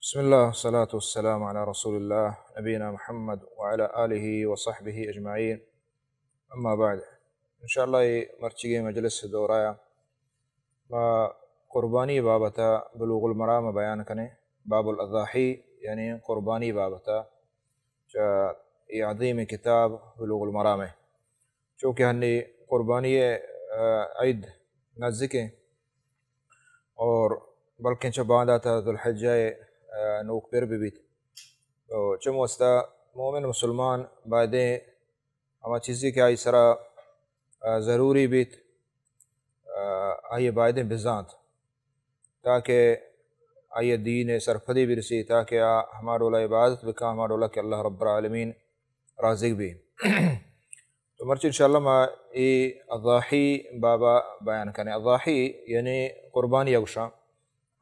بسم الله والصلاة والسلام على رسول الله نبينا محمد وعلى آله وصحبه أجمعين. أما بعد، إن شاء الله مرچگی مجلس دورایا ما قربانی بابتا بلوغ المرام بیان کنے باب الاضاحی یعنی قربانی بابتا یہ عظیم کتاب بلوغ المرام ہے چونکہ ہنی قربانی عید نزدیکیں اور بلکہ چباندہ تھا ذو الحجہ نوک پر بھی تو چموستا مومن مسلمان بعدیں ہما چیزی کہ آئی سرا ضروری بیت آئیے بعدیں بزانت تاکہ آئیے دین سرفدی برسی تاکہ ہمارا عبادت بکا ہمارا کہ اللہ رب العالمین رازق بھی تو مرچ انشاءاللہ ما یہ اضاحی بابا بیان کرنے. اضاحی یعنی قربانی اگشاں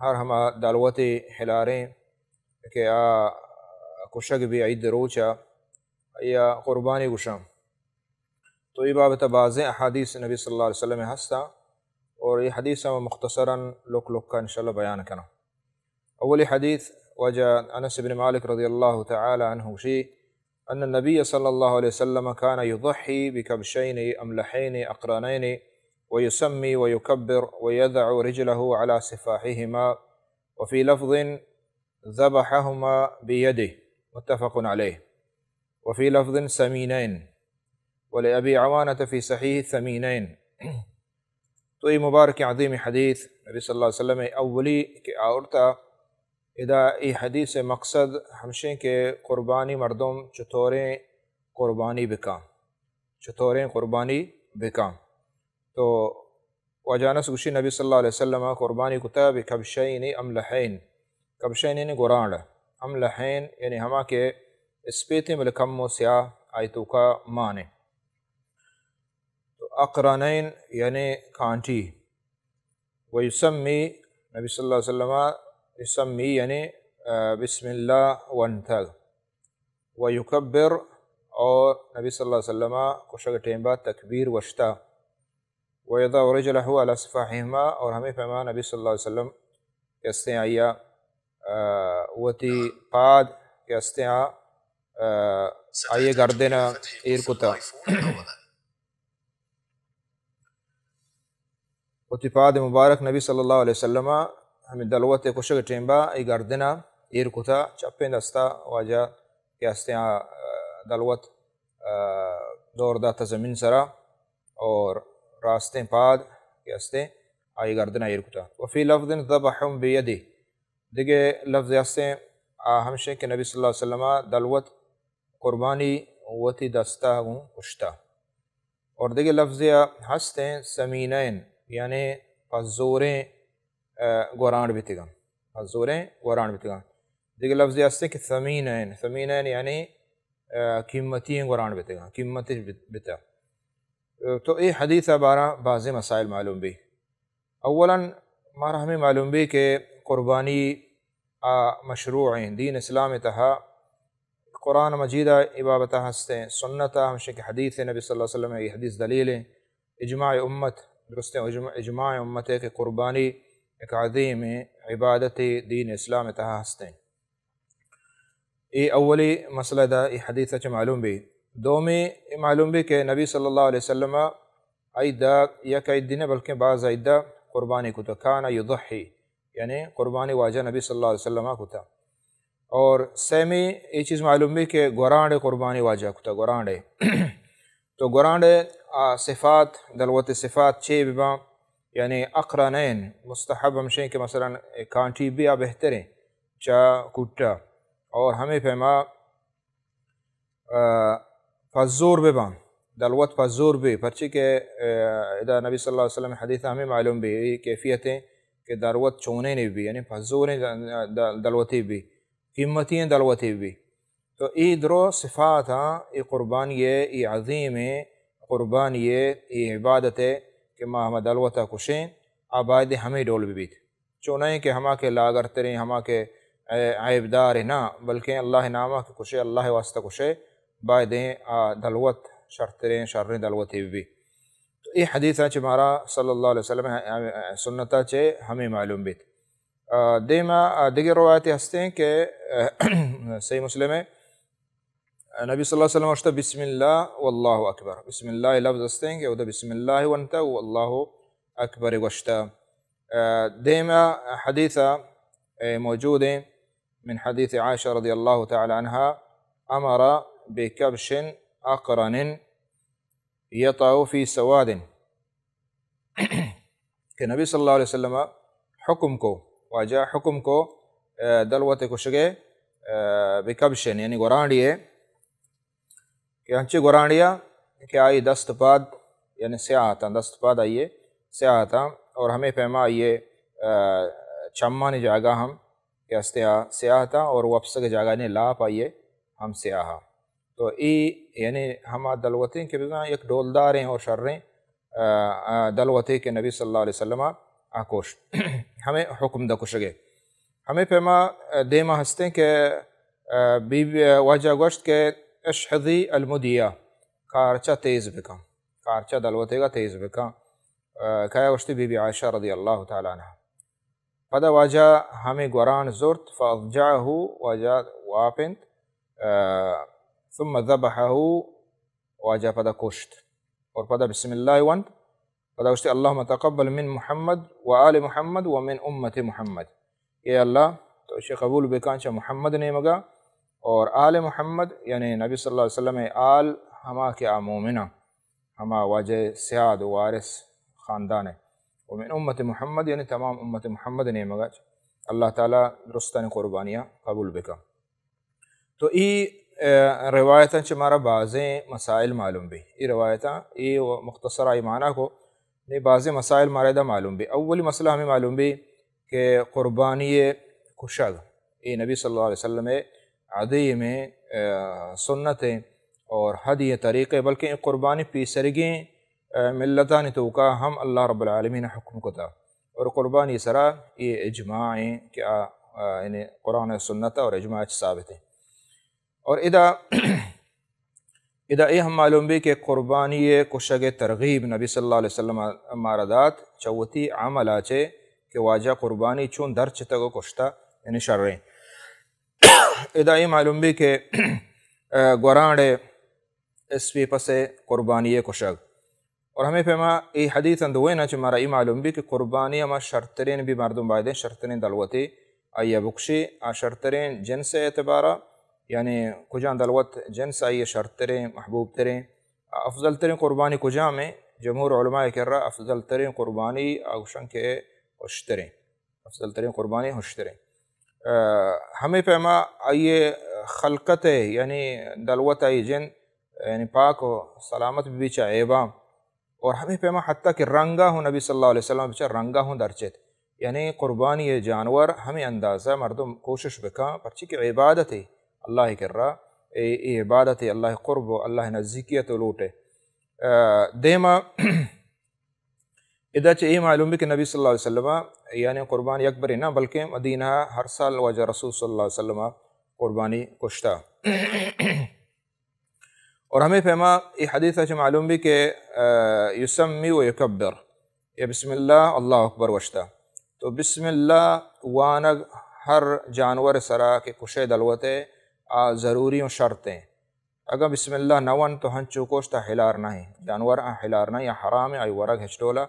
ہر ہما دالوتی حلاریں کہ کشک بھی عید روچا یا قربانی گشاں تو یہ بابت بعض احادیث نبی صلی اللہ علیہ وسلم ہستا اور یہ حدیث مختصراً لک کا انشاءاللہ بیان کرنا. اول حدیث وجہ انس بن مالک رضی اللہ تعالی عنہ شی ان النبي صلى الله عليه وسلم كان يضحي بكبشين أملحين أقرانين ويسمي ويكبر ويضع رجله على سفاحهما وفي لفظ ذبحهما بيده متفق عليه وفي لفظ سمينين ولأبي عوانة في صحيح ثمينين. تو یہ مبارک عظیم حدیث نبی صلی اللہ علیہ وسلم اولی کہ عورتا اذا ای حدیث مقصد ہمشیں کہ قربانی مردم چطوریں قربانی بکام تو وجانس گوشی نبی صلی اللہ علیہ وسلم قربانی کتاب کبشین املحین. کبشین یعنی گرانڈ، املحین یعنی ہما کے اسپیتے ملکم و سیاہ آیتو کا مانے. تو اقرانین یعنی کانٹی. ویسمی نبی صلی اللہ علیہ وسلم یسمی یعنی بسم اللہ وانتگ. ویکبر اور نبی صلی اللہ علیہ وسلم کشک ٹیمبا تکبیر وشتا. ویضع رجلہ علی صفاحہما اور ہمیں فہما نبی صلی اللہ علیہ وسلم کہستے ہیں آیا وتی پاد کہستے ہیں آئیے گردنا ایرکتا وتی پاد مبارک نبی صلی اللہ علیہ وسلم ہمیں دلوت کشک ٹیمبا ای گردنا ایرکتا چپیں دستا واجہ کہستے ہیں دلوت دور داتا زمین سرا اور راستیں پاد کہستے آئی گردنا ایرکتا. وفی لفظ ذبحهم بیدی دیگے لفظ ہستے ہمشہ کہ نبی صلی اللہ علیہ وسلم دلوت قربانی وتی دستا ہوں کشتا. اور دیگے لفظ ہستے سمینین یعنی پزوریں گورانڈ بیتگاں دیگے لفظ ہستے کہ ثمینین یعنی قیمتی گورانڈ بیتگاں قیمتی بیتا. تو یہ حدیث بارہ بعض مسائل معلوم بھی. اولاً مارا ہمیں معلوم بھی کہ قربانی مشروع ہیں دین اسلام تہا قرآن مجیدہ عبابتہ ہستے سنتہ ہمشہ کہ حدیث نبی صلی اللہ علیہ وسلم یہ حدیث دلیل ہیں. اجماع امت درست اجماع امت ہے کہ قربانی ایک عظیم عبادت دین اسلام تہا ہستے. یہ اولی مسئلہ دا یہ حدیث اچھا معلوم بھی. دومی معلوم بھی کہ نبی صلی اللہ علیہ وسلم عیدہ یک عید دن بلکہ بعض عیدہ قربانی کتا کانا یضحی یعنی قربانی واجہ نبی صلی اللہ علیہ وسلم کتا. اور سیمی یہ چیز معلوم بھی کہ گورانڈ قربانی واجہ کتا گورانڈ تو گورانڈ صفات دلوت صفات چھ ببا یعنی اقرانین مستحب ہمشیں کہ مثلا کانٹی بھی بہتریں چا کٹا اور ہمیں فہما فزور ببا دلوت فزور بھی پرچی کہ اذا نبی صلی اللہ علیہ وسلم حدیث ہمیں معلوم بھی یہ کیفیتیں کہ دلوت چونے نے بھی یعنی فزوریں دلوتی بھی قیمتی دلوتی بھی. تو ای درو صفات ہاں یہ قربانی یہ عظیم ہے قربانی یہ عبادت ہے کہ ما ہم دلوتا کشیں آباد ہمیں ڈول بھی بیت چونہیں کہ ہما کے لاگر تریں ہما کے عیبدار نہ بلکہ اللہ نامہ کے کشے اللہ واسطہ کشے بائدیں دلوت شرطریں شرطیں دلوتی بھی. تو یہ حدیث ہے چمارا صلی اللہ علیہ وسلم سنتا چے ہمیں معلوم بیت. دیگر روایتی ہستے ہیں کہ صحیح مسلم ہے نبی صلی اللہ علیہ وسلم اشتا بسم اللہ واللہ اکبر، بسم اللہ لفظ ہستے ہیں کہ ادھا بسم اللہ وانتا واللہ اکبر وشتا. دیما حدیثہ موجود ہیں من حدیث عائشہ رضی اللہ تعالی عنہ امر بکبش اقرن یطع فی سواد، کہ نبی صلی اللہ علیہ وسلم حکم کو واجہ حکم کو دلوت کشگے بکبشن یعنی گورانڈیے کہ ہنچی گورانڈیا کہ آئی دست پاد یعنی سیاہ تھا، دست پاد آئیے سیاہ تھا، اور ہمیں پیما آئیے چمانی جاگہ ہم کہ استیا سیاہ تھا، اور وپس کے جاگہ نے لا پائیے ہم سیاہ. تو ای یعنی ہم دلوتیں کہ بزنا ایک ڈولدار ہیں اور شریں دلوتے کہ نبی صلی اللہ علیہ وسلم آکوش ہمیں حکم دا کشگے. ہمیں پیما دیما ہستے کہ بی واجہ گوشت کہ اشحذی المدیہ کارچہ تیز بکا، کارچہ دلوتے گا تیز بکا، کہا گوشتی بی بی عائشہ رضی اللہ تعالیٰ عنہ. پدا واجہ ہمیں گوران زورت فاضجعہ واجہ واپنت ثم ذبحہ واجہ پدا کشت، اور پدا بسم اللہ وانت پدا گوشتی اللہم تقبل من محمد و آل محمد و من امت محمد، اے اللہ تو اسے قبول بکانچہ محمد نے مگا اور آل محمد یعنی نبی صلی اللہ علیہ وسلم آل ہما کے مومنہ ہما واجہ سیاد وارث خاندان ہے، ومن امت محمد یعنی تمام امت محمد نے مگا اللہ تعالیٰ درستان قربانیاں قبول بکا. تو ای روایتاں چمارا بعضیں مسائل معلوم بھی، ای روایتاں ای مختصرہ ایمانہ کو نہیں بعضیں مسائل ماردہ معلوم بھی. اولی مسئلہ ہمیں معلوم بھی کہ قربانی کشگ ای نبی صلی اللہ علیہ وسلم عدی میں سنتیں اور حدی طریقے، بلکہ قربانی پیسرگیں ملتانی توقع ہم اللہ رب العالمین حکم کو تھا، اور قربانی سرا یہ اجماعیں کیا یعنی قرآن سنت اور اجماع ثابت ہیں. اور ادا یہ ہم معلوم بھی کہ قربانی کشگ ترغیب نبی صلی اللہ علیہ وسلم ماردات چوتی عمل آچے کہ واجہ قربانی چون درچ تگو کشتا یعنی شریں. ادا یہ معلوم بھی کہ گورانڈے اس پی پسے قربانی کشگ، اور ہمیں پیما ای حدیث اندوئینا چمارا ای معلوم بھی کہ قربانی ہما شرطرین بھی مردم بائدیں شرطرین دلوتی آئیے بکشی آ شرطرین جنس اعتبارہ یعنی کجان دلوت جنس آئیے شرطرین محبوب ترین افضل ترین قربانی کجان میں جمہور علماء کر رہا افضل ترین قربانی آگوشن کے ہوشترین، افضل ترین قربانی ہوشترین. ہمیں پیما آئیے خلقت یعنی دلوت آئی جن یعنی پاک و سلامت بھی بیچا عیبا، اور ہمیں پیما حتیٰ کہ رنگا ہوں نبی صلی اللہ علیہ وسلم بیچا رنگا ہوں درچت یعنی قربانی جانور ہمیں اندازہ مردم کوشش بکا پرچی کہ عبادت ہے اللہ کر رہا ای عبادت ہے اللہ قرب و اللہ نزدیکیت لوٹے. دیما ادا چاہیے معلوم بھی کہ نبی صلی اللہ علیہ وسلم یعنی قربانی اکبر نہ بلکہ مدینہ ہر سال واجہ رسول صلی اللہ علیہ وسلم قربانی کشتا. اور ہمیں فہما یہ حدیث ہے معلوم بھی کہ یسمی و یکبر یا بسم اللہ اللہ اکبر وشتا. تو بسم اللہ وانگ ہر جانور سرا کے کشے دلوتے ضروری و شرطیں، اگر بسم اللہ نوان تو ہنچو کوشتا حلار نہیں جانور حلار نہیں یا حرام ہے آئی ورگ ہچٹولا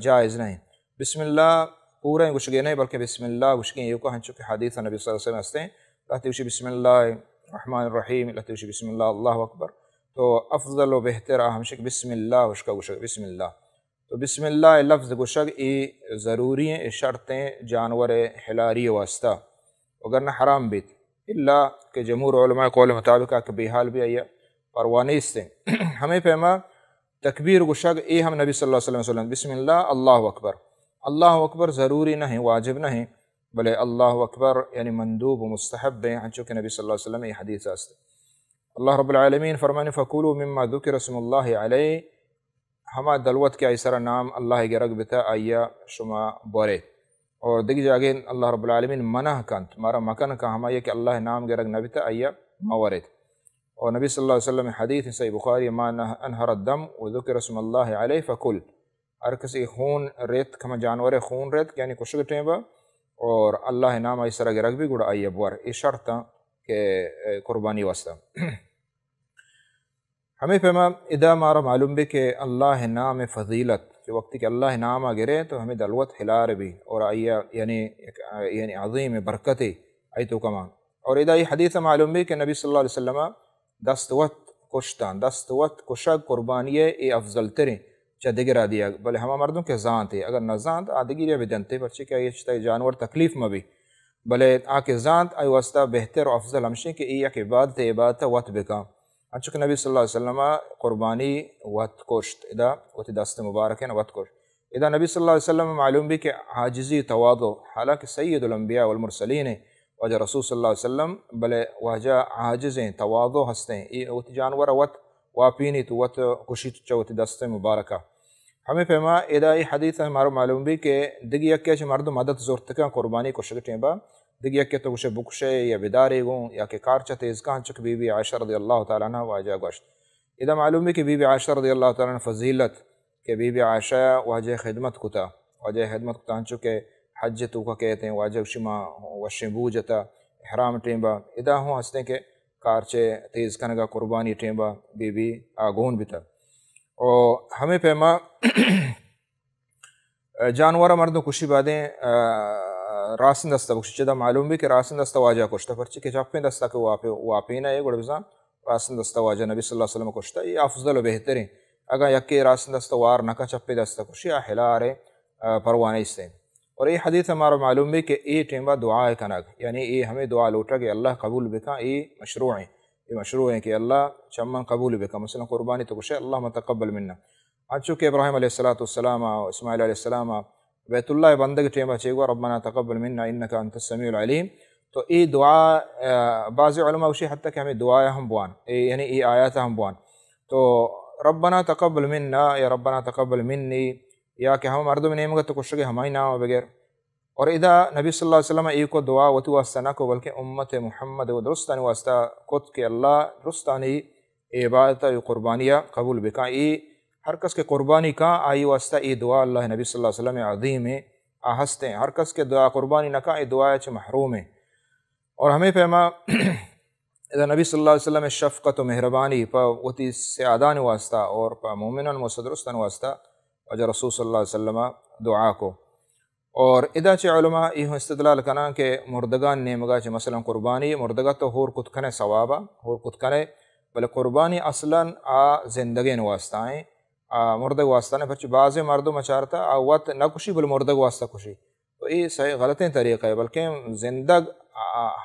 جائز نہیں. بسم اللہ پورا گشگے نہیں بلکہ بسم اللہ گشگیں یہ کو ہنچو کے حدیث نبی صلی اللہ علیہ وسلم ہستے ہیں لہتی وشی بسم اللہ الرحمن الرحیم لہتی وشی بسم اللہ اللہ اکبر. تو افضل و بہتر ہمشک بسم اللہ وشکا گشگ بسم اللہ. تو بسم اللہ لفظ گشگ ای ضروری ہیں شرطیں جانور حلاری واسطہ وگرنہ حرام بیت اللہ کہ جمہور علماء قول مطابق کہ بحال بھی آیا پروانی اس سے. ہمیں فہما تکبیر گشگ ای ہم نبی صلی اللہ علیہ وسلم بسم اللہ اللہ اکبر، اللہ اکبر ضروری نہیں واجب نہیں بلے اللہ اکبر یعنی مندوب و مستحب ہیں ہنچو کہ نبی صلی اللہ علیہ وسلم یہ حدیث آستے. اللہ رب العالمین فرمانے فَكُلُوا مِمَّا ذُكِرَ اسْمُ اللَّهِ عَلَيْهِ، ہما دلوت کے ایسرا نام اللہ کے رگ بتا آیا شما بورے. اور دیکھ جاگے اللہ رب العالمین منع کنت مارا مکن کا ہما یہ کہ اللہ نام کے رگ نبتا آیا مورد. اور نبی صلی اللہ علیہ وسلم حدیث صحیح بخاری ما انہر الدم وذکر اسم اللہ علیہ فکل، ہر کسی خون ریت کما جانور خون ریت یعنی کشگ ٹیمبا اور اللہ نام ای سرا گرگ بھی گڑا ای ابور ای شرط کہ قربانی واسطہ ہمیں فہما ادا مارا معلوم بھی کہ اللہ نام فضیلت کہ وقت کہ اللہ نام گرے تو ہمیں دلوت ہلار بھی اور آیا یعنی عظیم برکت ای تو کمان اور ادا یہ حدیث معلوم بھی کہ نبی صلی اللہ علیہ وسلم دستوت کشتان دستوت کشک قربانی ای افضل ترین چا دگرا دیا بلے ہما مردوں کے زان تھے اگر نہ زان آدگیریا بھی دنتے پرچہ کہ یہ چتا جانور تکلیف میں بھی بلے آکے زان ای واسطہ بہتر و افضل ہمشہ کہ ای یک عبادت وط بکا انچہ نبی صلی اللہ علیہ وسلم قربانی وط کشت ادا وط دست مبارک ہے وط کشت ادا نبی صلی اللہ علیہ وسلم معلوم بھی کہ عاجزی تواضع حالانکہ سید الانبیاء والمرسلین وجہ رسول صلی اللہ علیہ وسلم بلے وجہ عاجزیں تواضع ہستیں وط جانور وط واپینی تو وط کشی تو وط دست مبارکہ ہمیں فہما ادا ای حدیث ہمارا معلوم بھی کہ دگی یکے چھ مردم مدد زورتکا قربانی کشکٹیں با دگی یکے تو کچھ بکشے یا بدارے گوں یا کہ کارچہ تیز کان چک بی بی عائشہ رضی اللہ تعالیٰ عنہ واجہ گوشت ادا معلوم بھی کہ بی بی عائشہ رضی اللہ تعالیٰ عنہ فضیلت کہ بی بی عائشہ واجہ خدمت کتا واجہ خدمت کتا ہنچو کہ حج تو کا کہتے ہیں واجہ شما وشم بوجتا احرام ٹیمبا ادا ہوں ہستے کہ کارچے تیز کنگا قربانی ٹیمبا بی بی آگون بیتا اور ہمیں فہما جانورہ مردوں کشی بادیں راسن دستہ بخشی چدا معلوم بھی کہ راسن دستہ واجہ کشتا پرچی کہ چاپیں دستہ کہ واپینا ہے گوڑا بزان راسن دستہ واجہ نبی صلی اللہ علیہ وسلم کشتا یہ افضل و بہترین اگر یکی راسن دستہ وار نکا چپے دستہ کشی احلار پروانے اس سے اور یہ حدیث ہمارا معلوم بھی کہ یہ ٹیمبا دعا ہے کنگ یعنی یہ ہمیں دعا لوٹا کہ اللہ قبول بکا یہ مشروع ہیں کہ اللہ چمن قبول بکا مثلا قربانی تو کشے اللہ متقبل منا چونکہ ابراہیم علیہ السلام اسماعیل علیہ السلام بیت اللہ بندگ ٹیمہ چیگوا ربنا تقبل منا انکا انت السمیع العلیم تو ای دعا بعض علماء وشی حتی کہ ہمیں دعا ہم بوان یعنی ای آیات ہم بوان تو ربنا تقبل منا یا ربنا تقبل منی یا کہ ہم مردم نیمگا تو کشگے ہمائی نام بغیر اور ادا نبی صلی اللہ علیہ وسلم ای کو دعا وطو واسطہ نہ کو بلکہ امت محمد و درستانی واسطہ کت کہ اللہ درستانی عبادت و قربانیہ قبول بکا ای ہر کس کے قربانی کا آئی واسطہ ای دعا اللہ نبی صلی اللہ علیہ وسلم عظیم ہے آہستیں ہر کس کے دعا قربانی نہ کا ای دعا چھ محروم ہے اور ہمیں فہما اذا نبی صلی اللہ علیہ وسلم شفقت و مہربانی پا وتی سعادان واسطہ اور پا مومنان و صدرستان واسطہ وجہ رسول صلی اللہ علیہ وسلم دعا کو اور ادا چھ علماء یہ استدلال کنا کہ مردگان نیمگا چھ مثلا قربانی مردگا تو ہور کت کنے ثوابا ہور کت کنے بلکہ قربانی اصلا زندگین واسطہ ہیں مردگ واسطہ نے پھر بعض مردم اچارتا وقت نہ کشی بل مردگ واسطہ کشی تو یہ صحیح غلطیں طریقہ ہے بلکہ زندگ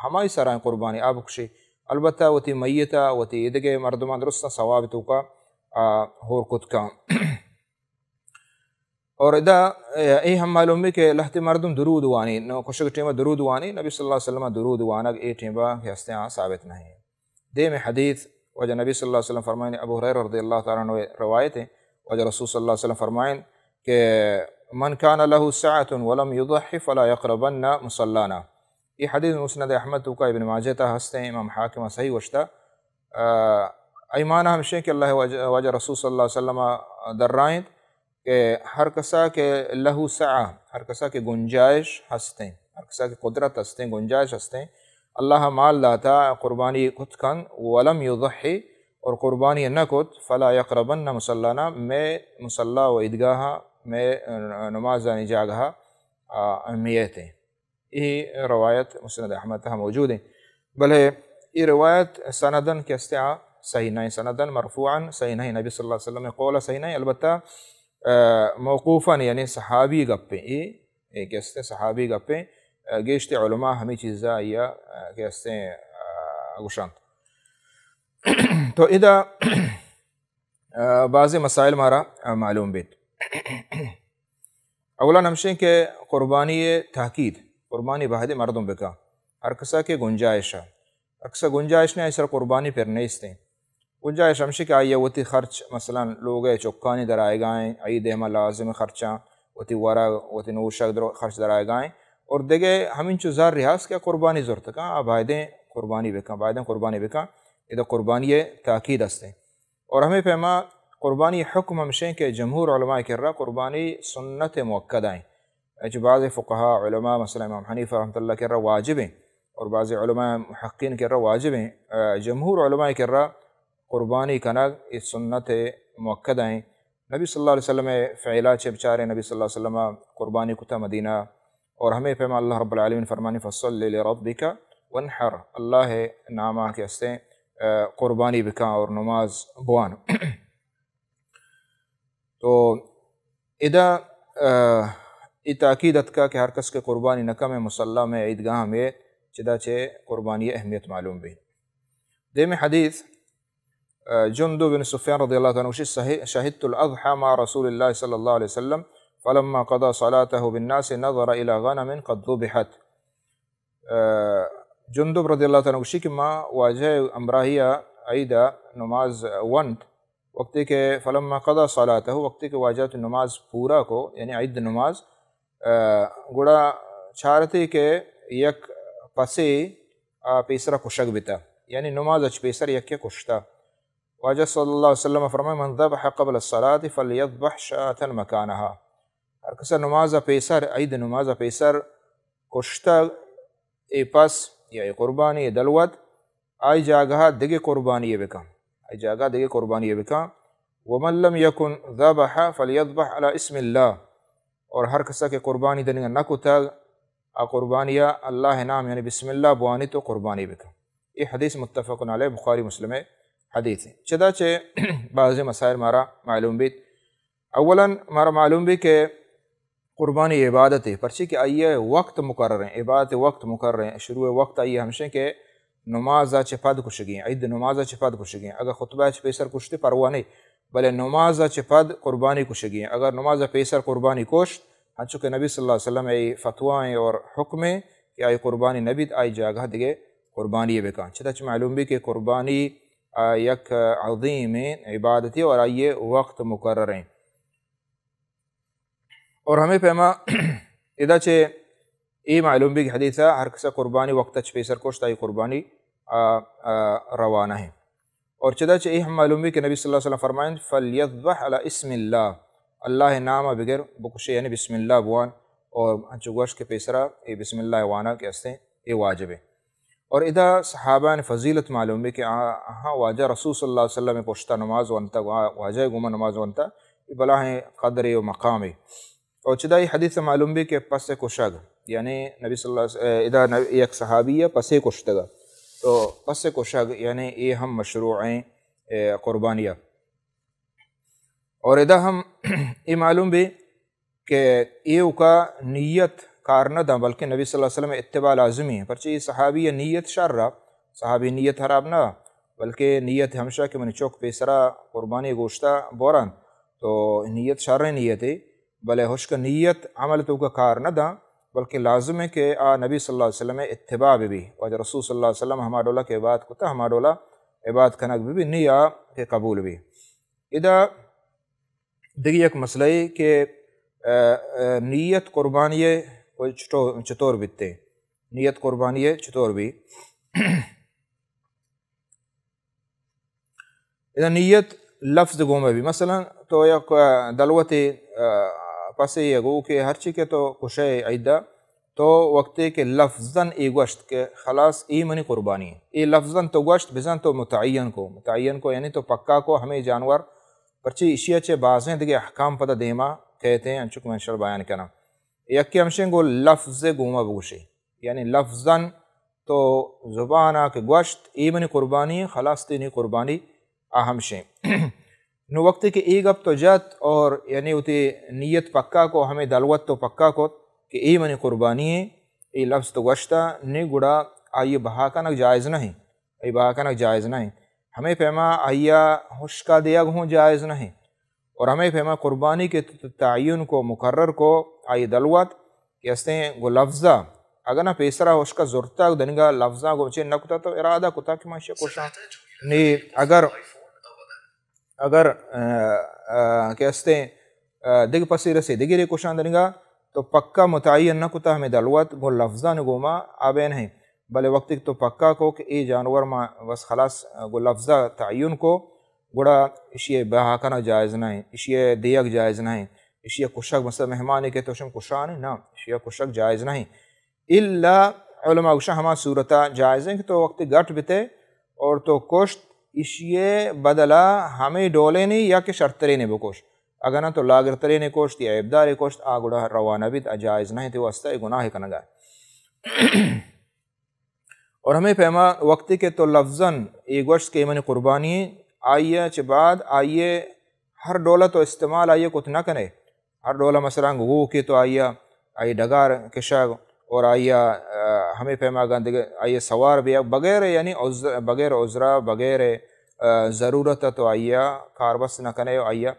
ہمائی سرائیں قربانی آب کشی البتہ وتی میتا وتی ادگے مردمان درستہ ثواب تو کا ہور کت کا اور ادا ای ہم معلوم ہے کہ لہت مردم درود وانی کشک ٹیمہ درود وانی نبی صلی اللہ علیہ وسلم درود وانگ ای ٹیمہ ہستے ہاں ثابت نہیں ہے دے میں حدیث وجہ نبی صلی اللہ علیہ وسلم فرمائیں ابو ہریرہ رضی اللہ تعالیٰ عنہ روایت ہے وجہ رسول صلی اللہ علیہ وسلم فرمائیں کہ من کان له ساعة ولم يضحي فلا يقربن مصلانا یہ حدیث مسند احمد کا ابن ماجہ تا ہستے ہیں امام حاکمہ صحیح وشتا ایمانہ ہمشہ کہ اللہ وجہ رسول صلی اللہ علیہ وسلم درائیں کہ ہر کسا کے لہو سعہ ہر کسا کے گنجائش ہستیں ہر کسا کے قدرت ہستیں گنجائش ہستیں اللہ مال داتا قربانی کت کن ولم یضحی اور قربانی نہ کت فلا یقربن مصلانا میں مصلہ و عیدگاہ میں نماز جاگہ اہمیت ہیں یہ روایت مسند احمد تھا موجود ہیں بلے یہ روایت سندن کے استعاء صحیح نہیں سندن مرفوعاً صحیح نہیں نبی صلی اللہ علیہ وسلم قول صحیح نہیں البتہ موقوفاً یعنی صحابی گپیں یہ کہتے صحابی گپیں گیشت علماء ہمیں چیزا یا کہتے گوشانت تو ادا بعض مسائل مارا معلوم بیت اولا نمشیں کہ قربانی تاکید قربانی بہد مردم بکا ہر کسا کے گنجائش ہر کسا گنجائش نے ایسا قربانی پر نیستیں گنجائش ہمشہ کہ آئیے وتی خرچ مثلا لوگ چکانی در آئے گائیں آئی دیمہ لازم خرچاں وتی ورا وتی نوشک در خرچ در آئے گائیں اور دیگے ہمیں چوزار ریاض کیا قربانی ضرورت کا بائدیں قربانی بکا ادھا قربانی تاکید ہستے اور ہمیں فہما قربانی حکم ہمشہ کہ جمہور علماء کر رہا قربانی سنت موقع آئیں بعض فقہا علماء مثلا امام حنیفہ رحمۃ اللہ کہہ رہا واجب ہیں، اور بعض علماء محققین کہہ رہا واجب ہیں، جمہور علماء کہہ رہا قربانی کنگ اس سنت مؤکد ہیں۔ نبی صلی اللہ علیہ وسلم فعلا چھ بچارے نبی صلی اللہ علیہ وسلم قربانی کتا مدینہ، اور ہمیں پیما اللہ رب العالمین فرمانی فصل لربک وانحر، اللہ نامہ کے ہستے قربانی بکا اور نماز بوان۔ تو ادا ای تاکیدت کا کہ ہر کس کے قربانی نکم مسلح میں عیدگاہ میں چدا چے قربانی اہمیت معلوم بھی۔ دیم حدیث جندب بن سفیان رضی اللہ عنہ شہدت الاضحى مع رسول اللہ صلی اللہ علیہ وسلم فلما قضى صلاته بالناس نظر الى غنم قد ذبحت۔ جندب رضی اللہ عنہ کہ ما واجہ امراہیہ عیدہ نماز ونٹ وقتی کہ فلما قضى صلاته وقتی کہ واجہ نماز پورا کو یعنی عید نماز گڑا چھارتی کہ یک پسی پیسرا کشک بتا، یعنی نماز اچ پیسر یک کشتا۔ واجہ صلی اللہ علیہ وسلم فرمائے من ذبح قبل الصلاة فلیذبح شاة مکانہا، ہر کسا نماز پیسر عید نماز پیسر کشتا ای پس یا ای قربانی دلوت آئی جاگہ دگے قربانی بکا، آئی جاگہ دگے قربانی بکا۔ ومن لم یکن ذبح فلیذبح علی اسم اللہ، اور ہر کسا کے قربانی دنگا نکتا قربانیہ اللہ نام یعنی بسم اللہ بوانی تو قربانی بکا۔ یہ حدیث متفق علیہ بخاری مسلم حدیث ہے۔ چدا بعض مسائل مارا معلوم بھی، اولا مارا معلوم بھی کہ قربانی عبادت ہے، پرچی کہ آئیے وقت مقرر ہیں، عبادت وقت مقرر ہیں، شروع وقت آئیے ہمشہ کہ نمازہ چپاد کشگی ہیں، عید نمازہ چپاد کشگی ہیں، اگر خطبہ پیسر کشتے پرواہ نہیں بلے نمازہ چپاد قربانی کشگی ہیں، اگر نمازہ پیسر قربانی کشت ہنچو کہ نبی صلی اللہ علیہ وسلم ای فتوائیں اور حکمیں کہ آئی قربانی نبی آئی جاگہ دیگے قربانی بکا۔ چنانچہ معلوم بھی کہ قربانی یک عظیم عبادتی اور آئیے وقت مقرر ہیں، اور ہمیں پیما ادا چھے ای معلوم بھی کہ حدیثہ ہر کسا قربانی وقت اچھ پیسر کشت آئی قربانی روانہ ہے، اور چدا چھے ای ہم معلوم بھی کہ نبی صلی اللہ علیہ وسلم فرمائیں فَلْيَذْبَحْ عَلَى اسم اللہ، اللہ نامہ بغیر بکشے یعنی بسم اللہ بوان، اور ہنچو گوشت کے پیسرہ ای بسم اللہ وانا کے ہستے ای واجب ہے۔ اور ادا صحابہ نے فضیلت معلوم ہے کہ ہاں واجہ رسول صلی اللہ علیہ وسلم پوشتا نماز وانتا واجہ گمہ نماز وانتا یہ بلاہیں قدر و مقام ہے۔ اور چدا یہ حدیث معلوم بھی کہ پس کشگ یعنی نبی صلی اللہ علیہ وسلم ادا ایک صحابیہ پس کشتگا، تو پس کشگ یعنی یہ ہم مشروع ہیں قربانیہ۔ اور ادا ہم یہ معلوم بھی کہ یہ کا نیت کار نہ دا بلکہ نبی صلی اللہ علیہ وسلم اتباع لازمی ہے، پرچہ صحابی نیت شر رہا، صحابی نیت خراب نہ بلکہ نیت ہمشہ کہ من چوک پیسرا قربانی گوشتا بوران تو نیت شر نیت ہے، بلے ہوش کا نیت عمل تو کا کار نہ دا بلکہ لازم ہے کہ نبی صلی اللہ علیہ وسلم اتباع بھی وجہ رسول صلی اللہ علیہ وسلم ہما ڈولا کے عبادت کتا ہما ڈولا عبادت کنک بھی نیا کے قبول بھی۔ ادا دیگی ایک مسئلہ ہے کہ نیت قربانی چطور بیتے، نیت قربانی چطور بھی اذا نیت لفظ گومے بھی مثلا تو یک دلوت پسے یہ گو کہ ہر چی کے تو کشے عیدہ تو وقتے کہ لفظاً ای گوشت کہ خلاص ای منی قربانی ہے، ای لفظاً تو گوشت بزن تو متعین کو یعنی تو پکا کو ہمیں جانور پرچی اشیاء چے بازیں دیگے احکام پتہ دیما کہتے ہیں انچک میں انشاءاللہ بیان کرنا۔ یکی ہمشیں گو لفظ گوما بگوشی یعنی لفظاً تو زبانہ کے گوشت ای منی قربانی خلاص تینی قربانی ہمشیں نو وقت کہ ای گپ تو جات اور یعنی ہوتی نیت پکا کو ہمیں دلوت تو پکا کو کہ ای منی قربانی ہے ای لفظ تو گوشتا نی گڑا آئیے بہا کنک جائز نہیں، ای بہا کنک جائز نہیں، ہمیں پیما آئیا حشکا دیگ ہوں جائز نہیں، اور ہمیں پیما قربانی کے تعین کو مقرر کو آئی دلوت کہتے ہیں گو لفظہ اگر نہ پیسرا حشکا زورتا دنگا لفظہ گو چین نکتا تو ارادہ کتا کہ ماشی کوشاں نی اگر کہتے ہیں دیکھ پسی رسی دیکھ ری کوشاں دنگا تو پکا متعین نہ کتا ہمیں دلوت گو لفظہ نگوما آبین ہیں، بلے وقت تو پکا کو کہ ای جانور ما بس خلاص گو لفظہ تعین کو گوڑا اشیاء بہاکنا جائز نہیں، اشیاء دیگ جائز نہیں، اشیا کشک مثلا مہمانی کے توشم کشان نا اشیا کشک جائز نہیں الا علماء گوشا ہما صورتہ جائز ہیں کہ تو وقت گٹ بتے اور تو کشت اشیے بدلا ہمیں ڈولے نہیں یا کہ شرطرے نے بکوشت اگر نہ تو لاگرترے نے کوشت یا عبدار کوشت آگوڑا روانہ بھی جائز نہیں تو واسطہ گناہ کنہ گائے اور ہمیں پیما وقتی کے تو لفظاً ایک گوشت کے من قربانی آئیے چھ بعد آئیے ہر ڈولہ تو استعمال آئیے کت نہ کنے ہر ڈولہ مثلا گو کی تو آئیے ڈگار کشاگ اور آئیے ہمیں پیما گندگ آئیے سوار بھی بغیر یعنی بغیر عذرہ بغیر ضرورت تو آئیے کاربس نہ کنے آئیے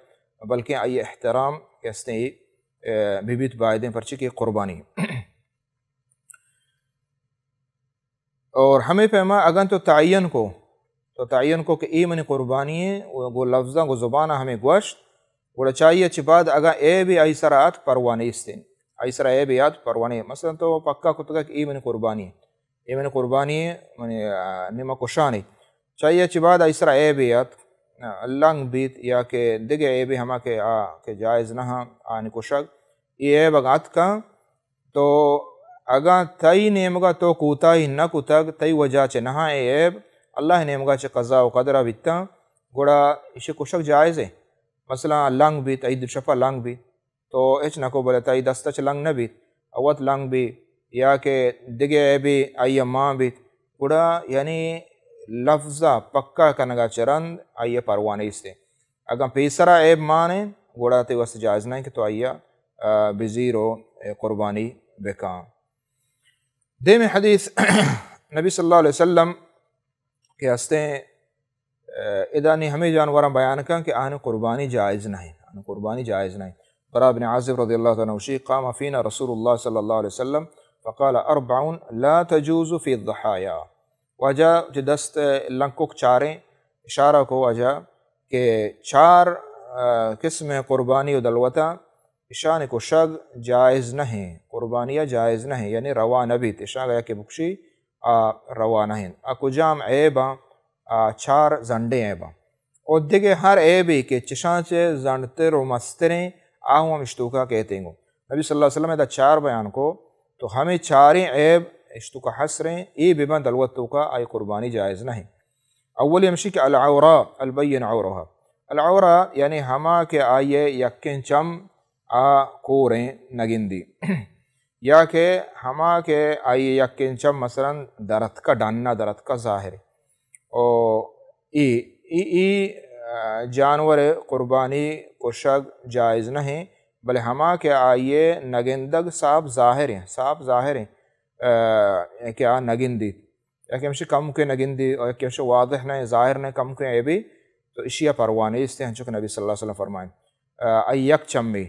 بلکہ آئیے احترام کہتے ہیں بیبیت بائدیں پرچی کی قربانی اور ہمیں پیما اگر تو تعین کو کہ ای منی قربانی ہے وہ لفظاں کو زبانہ ہمیں گوشت گوڑا چاہیے چھ بعد اگر اے بھی آئی سرات پروانی استین آئی سرا اے بھی آت پروانی مثلا تو پکا کتگا کہ ای منی قربانی ہے ای منی قربانی ہے منی نما کشانی چاہیے چھ بعد آئی سرا اے بھی آت لنگ بیت یا کہ دگے اے بھی ہما کہ جائز نہ آنی کشک یہ بگات کا تو اگا تئی نیمگا تو کوتاہی نہ کتگ تئی وجہ چھ نہا عیب اللہ نیمگا چھ قضاء و قدرہ بیتا گوڑا اسے کشک جائز ہے مثلا لنگ بیت ای شفا لنگ بیت تو اچ نہ کو بلے تئی دستہ چھ لنگ نہ بیت اوت لنگ بھی یا کہ دگے عیبی آئی ماں بیت گوڑا یعنی لفظہ پکا کنگا چرند آئیے پروانے اس سے اگر پیسرا عیب مانے گوڑا تے واسطے جائز نہیں کہ تو آئیے بزیرو قربانی بکاں دیم حدیث نبی صلی اللہ علیہ وسلم کے ہستے ادانی ہمیں جانوراں بیان کر کہ آن قربانی جائز نہیں برا بن عازب رضی اللہ عنہ وشی قام فینا رسول اللہ صلی اللہ علیہ وسلم فقال 4 لا تجوز فی الضحایا وجہ دست لنکک چاریں اشارہ کو وجہ کہ 4 قسم قربانی و دلوتا اشان کو شگ جائز نہیں قربانیہ جائز نہیں یعنی روا نبی تشاں گیا کہ بکشی روا نہیں اکو جام عیباں 4 زنڈے عیباں اور دیکھے ہر عیبی کے چشاں چے زنڈتر و مستریں آہوں ہم اشتوکا کہتے ہیں نبی صلی اللہ علیہ وسلم دا 4 بیان کو تو ہمیں 4 عیب اشتوکا حسریں ای ببن دلوتو کا آئی قربانی جائز نہیں اولی ہمشی کہ العورا البین عورها العورا یعنی ہما کے آئیے یکن چم کوریں نگندی یا کہ ہما کے آئیے یکن چم مثلا درت کا ڈاننا درت کا ظاہر اور ای جانور قربانی کو شگ جائز نہیں بلے ہما کے آئیے نگندگ صاحب ظاہر ہیں کیا نگندی یا کہ ہمشی کم کے نگندی اور کہ ہمشی واضح نہیں ظاہر نہیں کم کے بھی تو اشیاء پروانے اس ہیں چونکہ نبی صلی اللہ علیہ وسلم فرمائیں یک چمی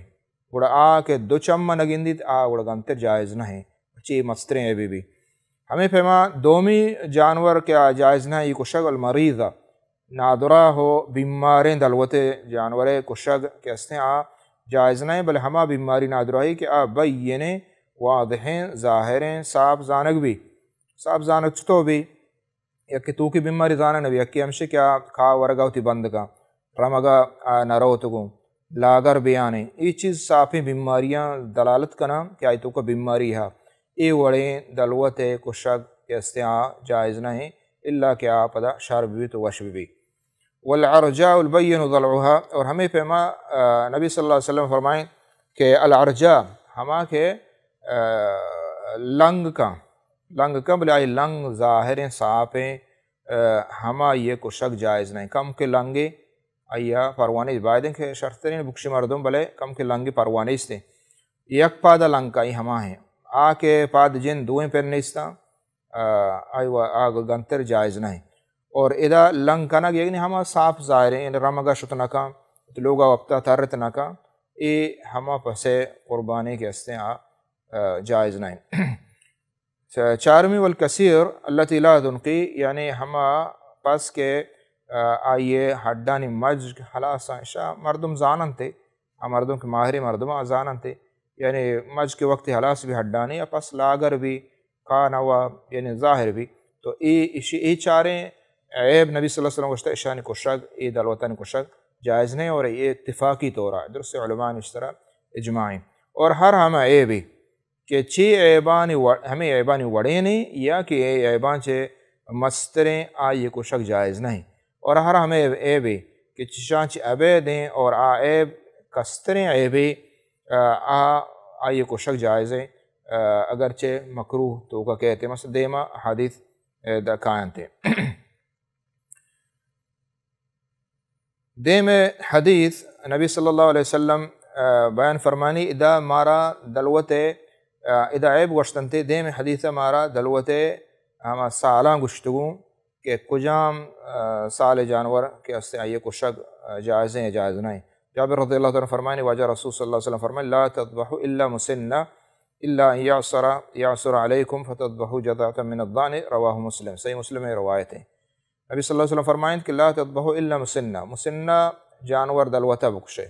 گوڑا کے 2 چمہ نگندی گوڑا گنتر جائز نہیں چی مستریں بھی ہمیں فہما دومی جانور کیا جائز نہیں یہ کشگ المریضہ نادرہ ہو بیماریں دلوتے جانور کشگ کے ہستے جائز نہیں بلے ہما بیماری نادرہ ہی کہ بینے واضحیں ظاہریں صاف زانگ چھتو بھی یا کہ تو کی بیماری زانگ نبی یکی ہمشے کیا کھا ورگا ہوتی بند کا رمگا نرو تگو لاگر بیانے یہ چیز صافی بیماریاں دلالت کنا کہ آئی تو کا بیماری ہے ای وڑیں دلوت کشگ کے استعاء جائز نہیں اللہ کہ پدا شارب بھی تو وش بھی والعرجاء البین ضلعها اور ہمیں پیما نبی صلی اللہ علیہ وسلم فرمائیں کہ العرجاء ہما کے لنگ کا بلے آئی لنگ ظاہریں صافیں ہما یہ کشگ جائز نہیں کم کے لنگے آئیا پروانے بائدیں کہ شرطرین بکشی مردم بلے کم کے لنگے پروانے اس تھے یک پادا لنگ کا ہی ہما ہیں کے پاد جن دوئیں پر نیستا آگ گنتر جائز نہیں اور ادا لنگ کا نگ یعنی ہما صاف ظاہر ہیں رمگا شتنکا لوگا وقتا ترتنکا ای ہما پسے قربانی کے استعاء جائز نہیں 4ویں والکثیر اللہ تعالیٰ دنقی یعنی ہما پس کے آئیے ہڈانی مجھ حلاسا شاہ مردم زانن تھے مردم کے ماہری مردم زانن تھے یعنی مجھ کے وقت حلاس بھی ہڈانی یا پس لاگر بھی کانوا یعنی ظاہر بھی تو ای 4 عیب نبی صلی اللہ علیہ وسلم گوشتا اشانی کشگ ای دلوتانی کشگ جائز نہیں اور یہ اتفاقی طور ہے درست علماء اس طرح اجماعی اور ہر ہمیں اے بھی کہ چی عیبانی ہمیں عیبانی وڑے نہیں یا کہ اے عیبان چے مستریں آئیے کو شک جائز نہیں اور ہر ہمیں اے بھی کہ چشانچ ابے دیں اور عیب کستریں عیبی آئیے کو شک جائز ہے اگرچہ مکروہ تو کا کہتے ہیں مثلا دیما حدیث دا کائن تھے دیم حدیث نبی صلی اللہ علیہ وسلم بیان فرمانی ادا مارا دلوت ادا عیب گوشتنتے دیم حدیث مارا دلوت ہما سالاں گشتگوں کہ کجام سال جانور کے اس سے آئیے کو شک جائز ہیں جائز نہیں جابر رضی اللہ عنہ فرمانی واجہ رسول صلی اللہ علیہ وسلم فرمانی لا تذبحوا الا مسنہ الا ان یعصر علیکم فتذبحوا جذعۃ من الضأن رواہ مسلم صحیح مسلم میں روایت ہے نبی صلی اللہ علیہ وسلم فرمائیں کہ لا تذبحوا الا مسنہ مسنہ جانور دلوتہ بکشے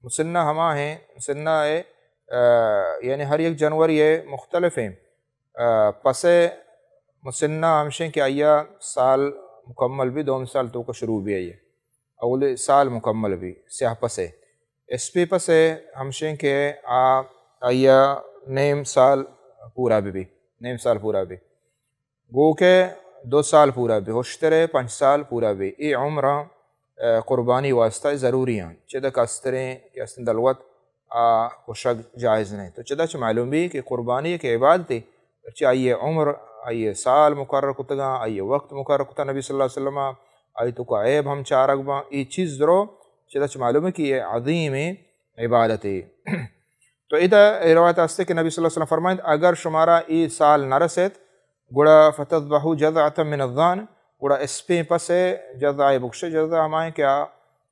مسنہ ہما ہیں مسنہ ہے یعنی ہر ایک جانور یہ مختلف ہیں پس مسنہ ہمشیں کہ آیا سال مکمل بھی دوم سال تو کا شروع بھی آئیے اول سال مکمل بھی سیاہ پسے اس پی پسے ہمشیں کہ آیا نیم سال پورا بھی نیم سال پورا بھی گو کے 2 سال پورا بھی ہوشترے 5 سال پورا بھی ای عمرہ قربانی واسطہ ضروری ہیں چدہ کستریں یا دلوت کو شک جائز نہیں تو چدہ معلوم بھی کہ قربانی کے عبادتی چاہے آئیے عمر آئیے سال مقرر کتگا آئیے وقت مقرر کتا نبی صلی اللہ علیہ وسلم آئی تو کا عیب ہم چارک با یہ چیز درو چدہ معلوم ہے کہ یہ عظیم عبادت ہے تو ادھا روایت آستے کہ نبی صلی اللہ علیہ وسلم فرمائیں اگر شمارا ای سال نہ رسید گڑا فتذبحوا جذعۃ من الضأن گڑا اس پہ پس جذع بکشے جذع ہمائیں کیا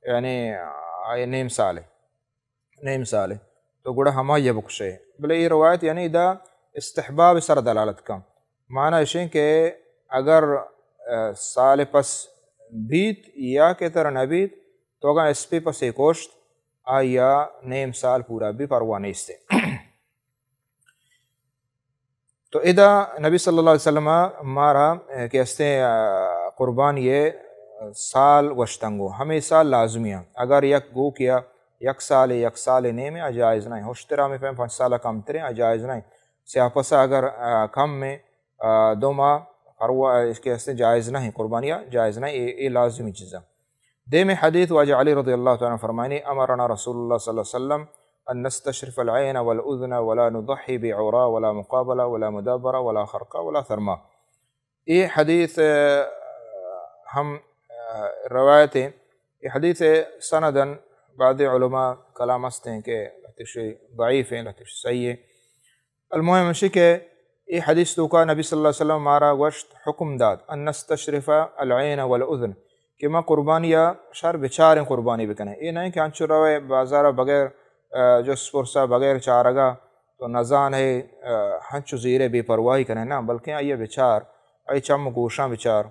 یعنی نیم سال ہے تو گڑا ہما یہ بکشے بلے یہ روایت یعنی ادھا استحباب سر دلالت کا معنی اشیں کہ اگر سال پس بیت یا کہ طرح نبیت تو اگر اس پہ پس کوشت آیا نیم سال پورا بھی پروانے اس سے تو ادا نبی صلی اللہ علیہ وسلم مارا کہ استے قربان یہ سال وشتنگو ہمیں سال لازمیاں اگر یک گو کیا یک سال نیم جائز نہیں ہوشترا میں 5 سالہ کم تریں جائز نہیں سیاپسا اگر کم میں 2 ماہ اس کے استے جائز نہیں قربانیاں جائز نہیں یہ لازمی چیزاں دیم حدیث واجہ علی رضی اللہ تعالیٰ فرمائنی امرنا رسول اللہ صلی اللہ علیہ وسلم ان نستشرف العین والاذن ولا نضحی بعورا ولا مقابلہ ولا مدابرہ ولا خرقہ ولا ثرما یہ حدیث ہم روایتیں یہ حدیث سندن بعض علماء کلام ہستے ہیں کہ لطیشی ضعیف ہیں لطیشی صحیح ہے المهم مشی کہ یہ حدیث تو کا نبی صلی اللہ علیہ وسلم مارا گوشت حکم داد ان نستشرف العین والاذن کہ میں قربانیاں شر بچاریں قربانی بکنے یہ نہیں کہ انچو روے بازارہ بغیر جو سپرسا بغیر چارگا تو نزان ہے ہنچو زیرے بے پرواہی کریں نا بلکہ آئیے بچار آئی چم گوشاں بچار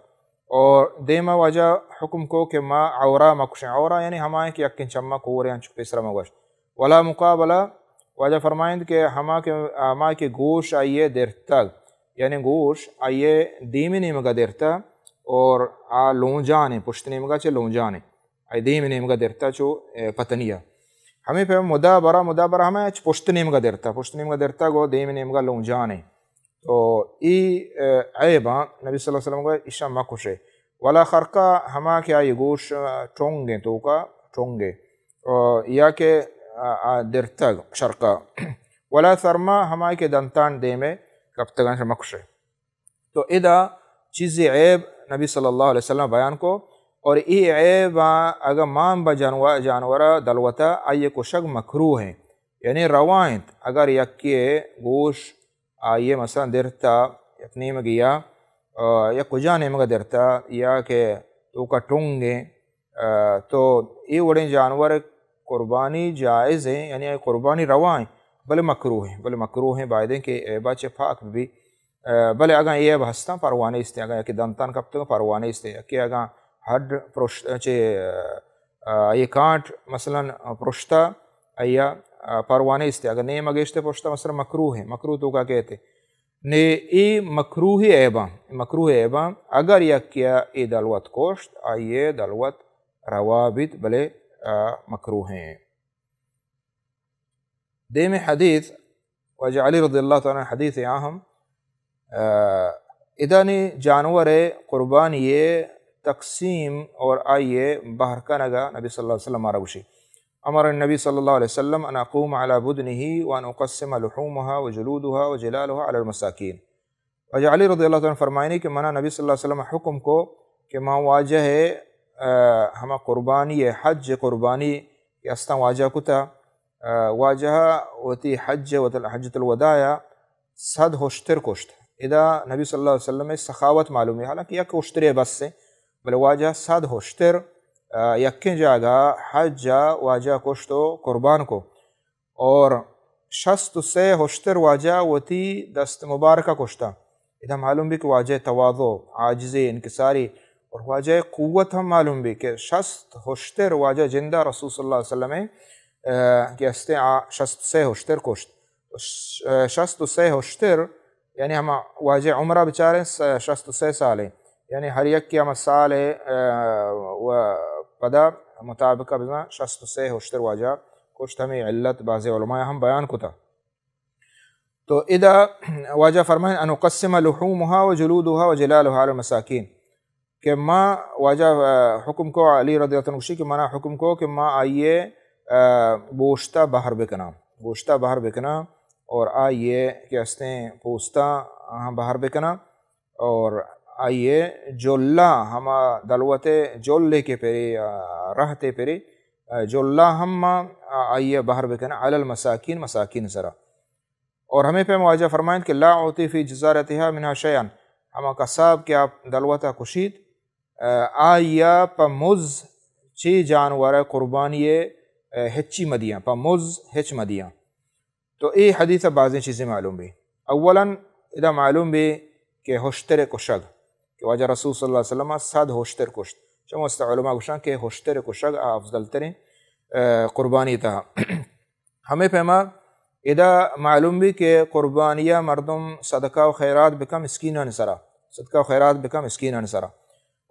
اور دیما وجہ حکم کو کہ ما عورا مکشیں عورا یعنی ہمائیں کہ یکن چمہ کورے ہنچو پیسرہ مگوشت ولا مقابلہ وجہ فرمائیں کہ ہما کے گوش آئیے دیر تک یعنی گوش آئیے دیمی نیمگا دیر تک اور لون جانے پشت نیمگا چے لون جانے آئی دیمی نیمگا دیر تک چو پتنیہ ہمیں پہ مدابرہ ہمیں پشت نیمگا دیر تک گو دیمی نیمگا لون جانے تو ای عیباں نبی صلی اللہ علیہ وسلم کو اشا مکشے ولا خرقہ ہما کیا یہ گوش ٹونگیں تو کا ٹونگے یا کہ دیر تک شرقہ ولا ثرما ہما کے دنتان دے میں کب تک مکشے تو ادا چیز عیب نبی صلی اللہ علیہ وسلم بیان کو اور ای عیب اگر مام با جانورہ دلوتا آئیے کو شک مکروہ ہیں یعنی روائنت اگر یکی گوش آئیے مثلا درتا یکنی میں گیا یا کجانے میں درتا یا کہ تو کا ٹونگیں تو ای وڑیں جانور قربانی جائز ہیں یعنی قربانی روائیں بلے مکروہ ہیں بائدیں کہ عیبہ چے پاک بھی بلے اگر یہ بہستان پروانے استے اگر یکی دنتان کب تک پروانے استے یکی اگر ہڈ یہ کانٹ مثلا پرشتہ یا پروانے استے اگر نیم اگیشتے پرشتہ مثلا مکروہ تو کا کہتے نے ای مکروہ عیباں اگر یکیا ای دلوت کوشت آئیے دلوت روابط بلے مکروہ ہیں دیم حدیث واجہ علی رضی اللہ تعالیٰ حدیث اہم ادانی جانور قربانی تقسیم اور آئیے باہر کنگا نبی صلی اللہ علیہ وسلم آرگوشی امر النبی صلی اللہ علیہ وسلم ان اقوم على بدنه وان اقسم لحومها وجلودها وجلالها على المساکین. واجہ علی رضی اللہ تعالیٰ فرمائنی کہ منع نبی صلی اللہ علیہ وسلم حکم کو کہ ما واجہ ہما قربانی حج قربانی استا واجہ کتا واجہ وتی حج حجۃ الوداع صد ہوشتر کوشت ادا نبی صلی اللہ علیہ وسلم سخاوت معلوم ہے، حالانکہ یک ہوشتر بس سے بلے واجہ صد ہوشتر یکیں جاگا حج واجہ کوشتو قربان کو، اور شست سے ہوشتر واجہ وتی دست مبارکہ کوشتا. ادا معلوم بھی کہ واجہ تواضع عاجزی انکساری اور واجہ قوت ہم معلوم بھی کہ شست ہوشتر واجہ جندہ رسول صلی اللہ علیہ وسلم کہ استے شست سے ہوشتر کوشت. شست سے ہوشتر یعنی ہم واجہ عمرہ بچارے شست سے سالیں، یعنی ہر یک کی ہم سال و پدا مطابقہ بزنا شست سے ہوشتر واجہ کوشت. ہمیں علت بعض علماء ہم بیان کو تھا. تو ادا واجہ فرمائیں ان اقسم لحومها وجلودها وجلالها على المساکین کہ ما واجہ حکم کو علی رضی اللہ عنہ کہ منا حکم کو کہ ما آئیے گوشتہ باہر بکنا، گوشتہ باہر بکنا اور آئیے کہ استیں پوستا باہر بکنا، اور آئیے جولہ ہما دلوت جولے کے پیری رہتے پیری جولہ ہم آئیے باہر بکنا علی المساکین مساکین سرا. اور ہمیں پہ واجہ فرمائیں کہ لا اعطی فی جزارتها منها شیئا ہما قصاب کہ آپ دلوتا کشید آیا پا مز چی جانور قربانی ہچی مدیاں پا مز ہچ مدیاں. تو ای حدیث بعضی چیزیں معلوم بھی. اولا ادا معلوم بھی کہ ہوشتر کشگ کہ واجہ رسول صلی اللہ علیہ وسلم صد ہوشتر کشت. چمست علماء گوشان کہ ہوشتر کشگ افضل ترین قربانی تھا. ہمیں پیما ادا معلوم بھی کہ قربانیہ مردم صدقہ و خیرات بکا مسکینہ نسرا، صدقہ و خیرات بکا مسکینہ نسرا.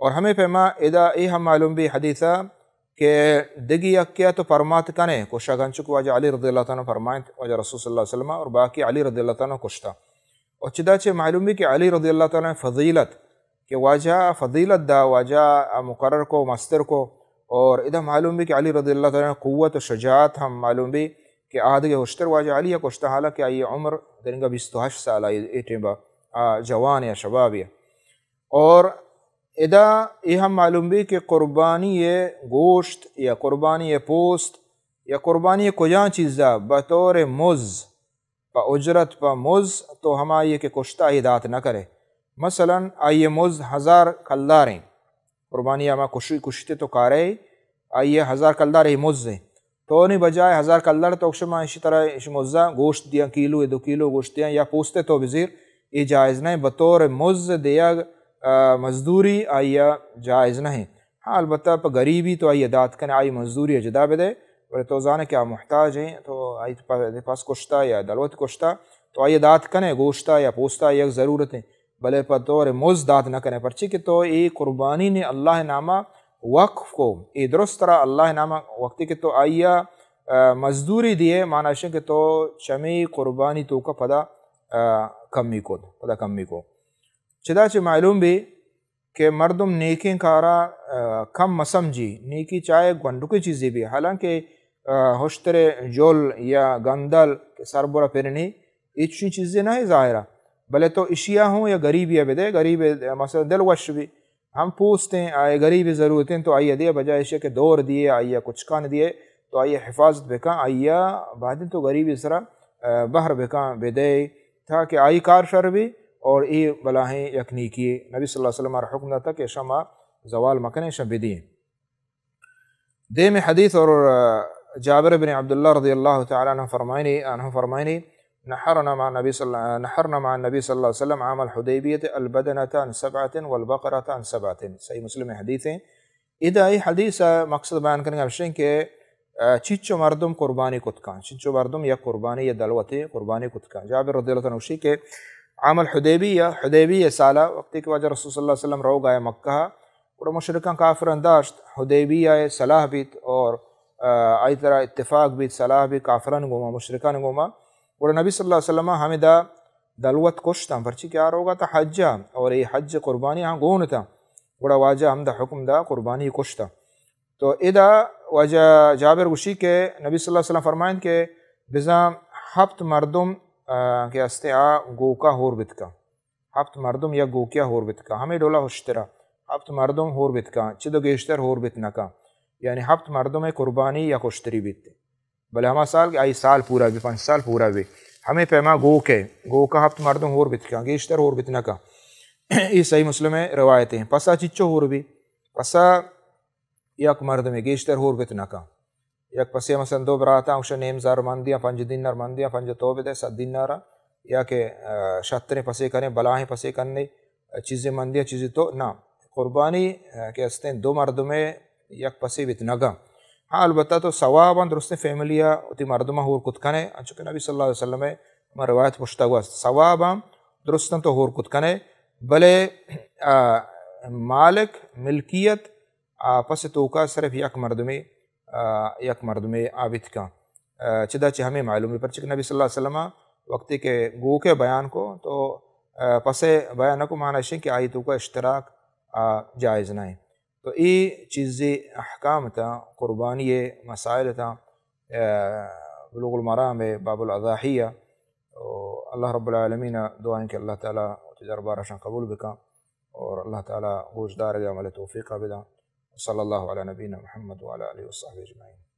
اور ہمیں پیما ادا ای ہم معلوم بھی حدیثہ کہ دگی اکیا تو فرمات کنے کوشا گنچک واجہ علی رضی اللہ تعالیٰ فرمائیں واجہ رسول صلی اللہ علیہ وسلم اور باقی علی رضی اللہ تعالیٰ کشتا. اور چداچہ معلوم بھی کہ علی رضی اللہ تعالیٰ فضیلت کہ واجہ فضیلت دا واجہ مقرر کو مستر کو. اور ادا معلوم بھی کہ علی رضی اللہ تعالیٰ قوت و شجاعت ہم معلوم بھی کہ آدھے ہوشتر واجہ علی کشتا، حالانکہ آئی عمر درنگا 28 سال آئی ٹیمبا جوان یا شباب یا. اور ادا یہ ہم معلوم بھی کہ قربانی گوشت یا قربانی پوست یا قربانی کجا چیزا بطور مز پا اجرت پا مز تو ہم آئیے کہ کشتہ ہدایت نہ کرے. مثلا آئیے مز 1000 کلداریں قربانی ہما کشتے تو کارے آئیے 1000 کلداریں مز ہیں تو نہیں بجائے 1000 کلدار تو اکشما اسی طرح اس مزہ گوشت دیا کیلو 2 کیلو گوشت دیا یا پوستے تو بزیر یہ جائز نہیں. بطور مز دیا مزدوری آئیے جائز نہیں. ہاں البتہ پا غریبی تو آئیے دات کنے آئی مزدوری جدا بدے اور تو زانے کیا محتاج ہیں تو آئی پاس کشتا یا دلوت کشتا تو آئیے دات کنے گوشتا یا پوستا یک ضرورت ہیں بلے پا طور مز دات نہ کنے پرچی کہ تو یہ قربانی نے اللہ نامہ وقف کو یہ درست طرح اللہ نامہ وقتی کہ تو آئیے مزدوری دیے معنی ہے کہ تو چمی قربانی تو کا پدا کمی کو چداچہ معلوم بھی کہ مردم نیکیں کارا کم مسمجی نیکی چاہے گنڈکی چیزیں بھی، حالانکہ ہوشتر جول یا گندل کے سربرہ پھرنی اچھی چیزیں نہیں ظاہرہ بلے تو اشیاء ہوں یا غریبی بدے غریب مثلا دل وش بھی ہم پوچھتے ہیں آئے غریبی ضرورتیں تو آئیے دے بجائے اشیاء کے دور دیے آئیے کچھ کان دیے تو آئیے حفاظت بکا آئیے بعد تو غریبی سرا بہر بکا بدے تھا کہ آئی کار شر بھی اور ای بلاہیں یکنی کی نبی صلی اللہ علیہ وسلم حکم دا تھا کہ شما زوال مکنے شبدی. دیم حدیث اور جابر بن عبداللہ رضی اللہ تعالی عنہ فرمائنی نحرنا مع النبی صلی اللہ علیہ وسلم عام الحدیبیت البدنة عن 7 والبقرة عن 7. صحیح مسلم حدیث ہیں. ادا ای حدیث مقصد بیان کرنے کا کہ چچو مردم قربانی کتکان چچو مردم یا قربانی یا دلوتی قربانی کتکان. جابر رضی اللہ عنہ کہ عام الحدیبیہ سالہ وقتی کہ واجہ رسول صلی اللہ علیہ وسلم رو گئے مکہ اور مشرکان کافران داشت حدیبیہ صلاح بیت اور آئی طرح اتفاق بھی صلاح بھی کافران گوما مشرکان گوما اور نبی صلی اللہ علیہ وسلم ہمیں دا دلوت کشتا پرچی کیا روگا تا حجا اور یہ حج قربانی ہاں گون تا بڑا واجہ ہم دا حکم دا قربانی کشتا تو ادا وجہ جابر گوشی کے نبی صلی اللہ علیہ وسلم فرمائیں کہ بزا ہفت مردم کے استعا گوکا ہور بتکا ہفت مردم یا گوکیا ہور بتکا ہمیں ڈولا ہوشترا ہفت مردم ہور بتکا چدو گیشتر ہور بتنکا یعنی ہفت مردم قربانی یا کشتری بیتے بلے ہما سال کہ آئی سال پورا بھی 5 سال پورا بھی ہمیں پیما گو کا ہفت مردم ہور بتکا گیشتر ہور بتنکا یہ صحیح مسلم روایتیں ہیں پسا چچو ہور بھی پسا یک مردم گیشتر ہور بتنکا یک پسی مثلا 2 براتا اوشا نیم زار مندیا 5 دینار مندیا 5 توبہ دے 7 دینارا یا کہ شتریں پسے کریں بلاہیں پسے کرنے چیزیں مندیا چیزیں تو نا قربانی کے استیں 2 مردمیں یک پسی بتنگا ہاں البتہ تو ثواباً درست فیملیا اتی مردمہ ہور کتکنے چونکہ نبی صلی اللہ علیہ وسلم میں روایت پشتا ہوا ثواباً درستاً تو ہور کتکنے بلے مالک ملکیت پس توکا صرف یک مردمی آبت کا چدا چہ ہمیں معلوم ہے پر چکہ نبی صلی اللہ علیہ وسلم وقتی کے گو کے بیان کو تو پسے بیان کو معنی ہے کہ آئی توکا اشتراک جائز نہیں تو یہ چیزیں احکام تا قربانی مسائل تا بلوغ المرام باب الاضاحیہ اللہ رب العالمین دعائیں کہ اللہ تعالیٰ دربارہ شان قبول بکا اور اللہ تعالیٰ گوشدار عمل توفیقہ بدا صلی اللہ علیہ نبینا محمد وعلی آلہ وصحبہ اجمعین.